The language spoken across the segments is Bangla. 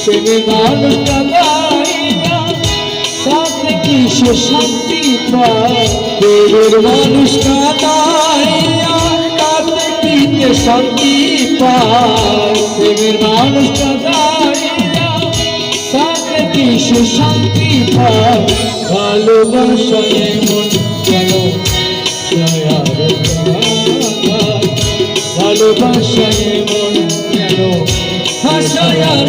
প্রেমে মানুষটা গাইয়া তাতে কি সে শান্তি পায় প্রেমের মানুষটা গাইয়া তাতে কি সে শান্তি পায় প্রেমের মানুষটা গাইয়া তাতে কি সে শান্তি পায় ভালোবাসায় মন কেন ভালোবাসায় মন কেন হাসায়ার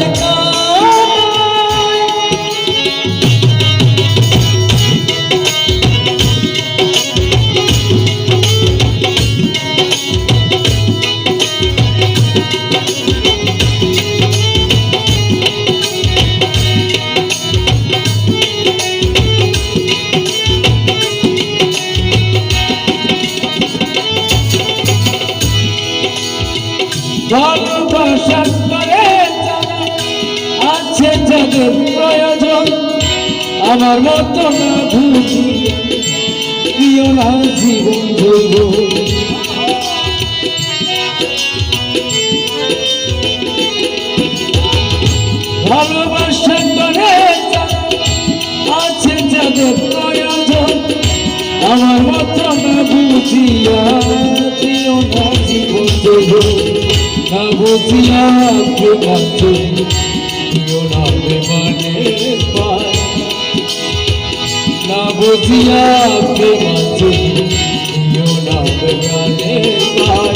ভালোবাসা করে আছে যাদের প্রয়োজন আমার মতো না বুঝি প্রিয় না জীবন ধরব ভালোবাসা করে আছে যাদের প্রয়োজন আমার মতো না বুঝিয়া প্রিয় না জীবন ধরব না বুঝিয়া প্রেমাঞ্জলি প্রিয় না প্রেমানের পায় না বুঝিয়া প্রেমাঞ্জলি প্রিয় না প্রেমানের পায়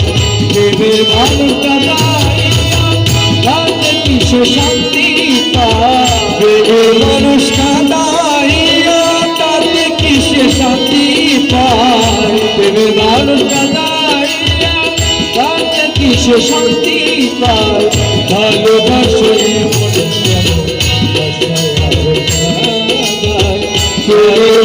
প্রেমের মানুষটা গাইয়া তাতে কি সে শান্তি পায় প্রেমের মানুষটা গাইয়া তাতে কি সে শান্তি পায় প্রেমের মানুষটা গাইয়া তাতে কি সে শান্তি পায় ভালোবাসায় মন কেন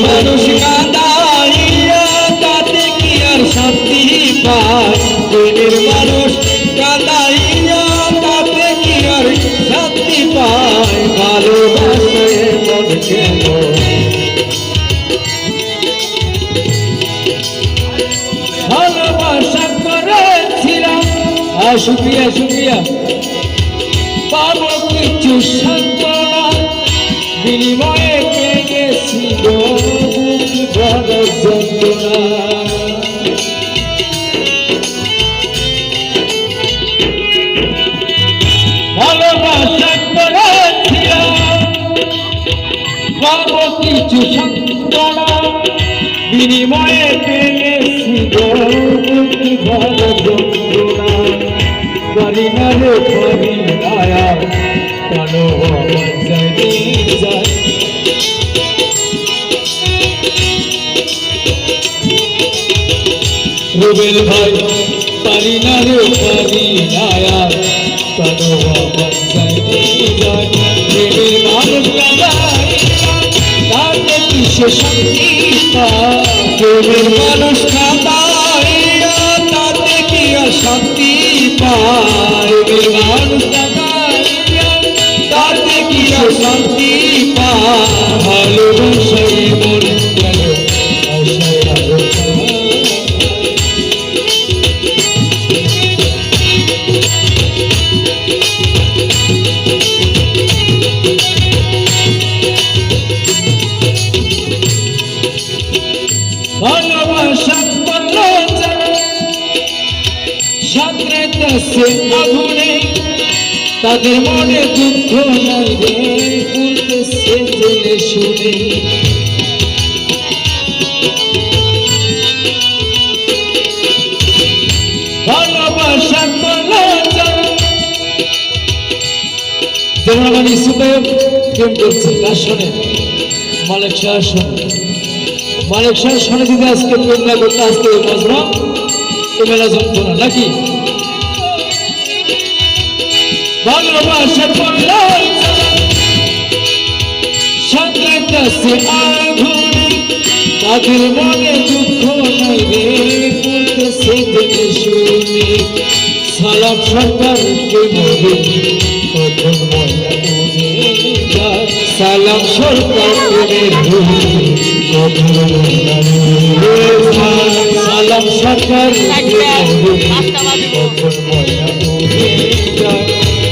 মানুষ কাঁদাইয়া তাতে কি আর শান্তি পায় প্রেমের মানুষ কাঁদাইয়া তাতে কি আর শান্তি পায় ভালোবাসায় মন কেন ভালোবাসা করেছিলাম শুক্রিয়া শুক্রিয়া পাবো কিছু সান্ত্বনা বিনিময়ে পেয়েছিল বুক ভরা যন্ত্রণা ভালোবাসা করেছিলাম পাবো কিছু সান্ত্বনা বিনিময়ে পেয়েছিল বুক ভরা যন্ত্রণা পারি না রে পারি আয়া কেন আমার যায় রুবেল ভাই পারি না রে পারি আয়া কেন আমার যায় প্রেমের মানুষ কাঁদাইয়া তাতে কি সে শান্তি পায় প্রেমের মানুষ কাঁদাইয়া তাতে কি আর শান্তি পায় মানুষ কাঁদাইয়া তাতে কি আর শান্তি পায় ভালোবাসায় মন কেন ভালোবাসা করলো সাঁতরেতেছে আগুনে তাদের মনে দুঃখ নাই রে বলতেছে জেনে শুনে ভালোবাসা করলো যেমন আমার ইসুকায়ব কেম করছে কার শোনে মালিক শাহ শোনে মালিক শাহ শোনে যদি আজকে প্রেম না করতে আজকে মজমা এ মেলা যন্ত্রণা নাকি ভালোবাসা করলো সাঁতরেতেছে আগুনে তাদের মনে দুঃখ নাই রে বলতেছে দেখে শুনে সালাম সরকারকে মরে কখন ময়না উড়ে যায় সালাম সরকারকে মরে কখন ময়না উড়ে যায় সালাম সরকারকে মরে কখন ময়না উড়ে যায়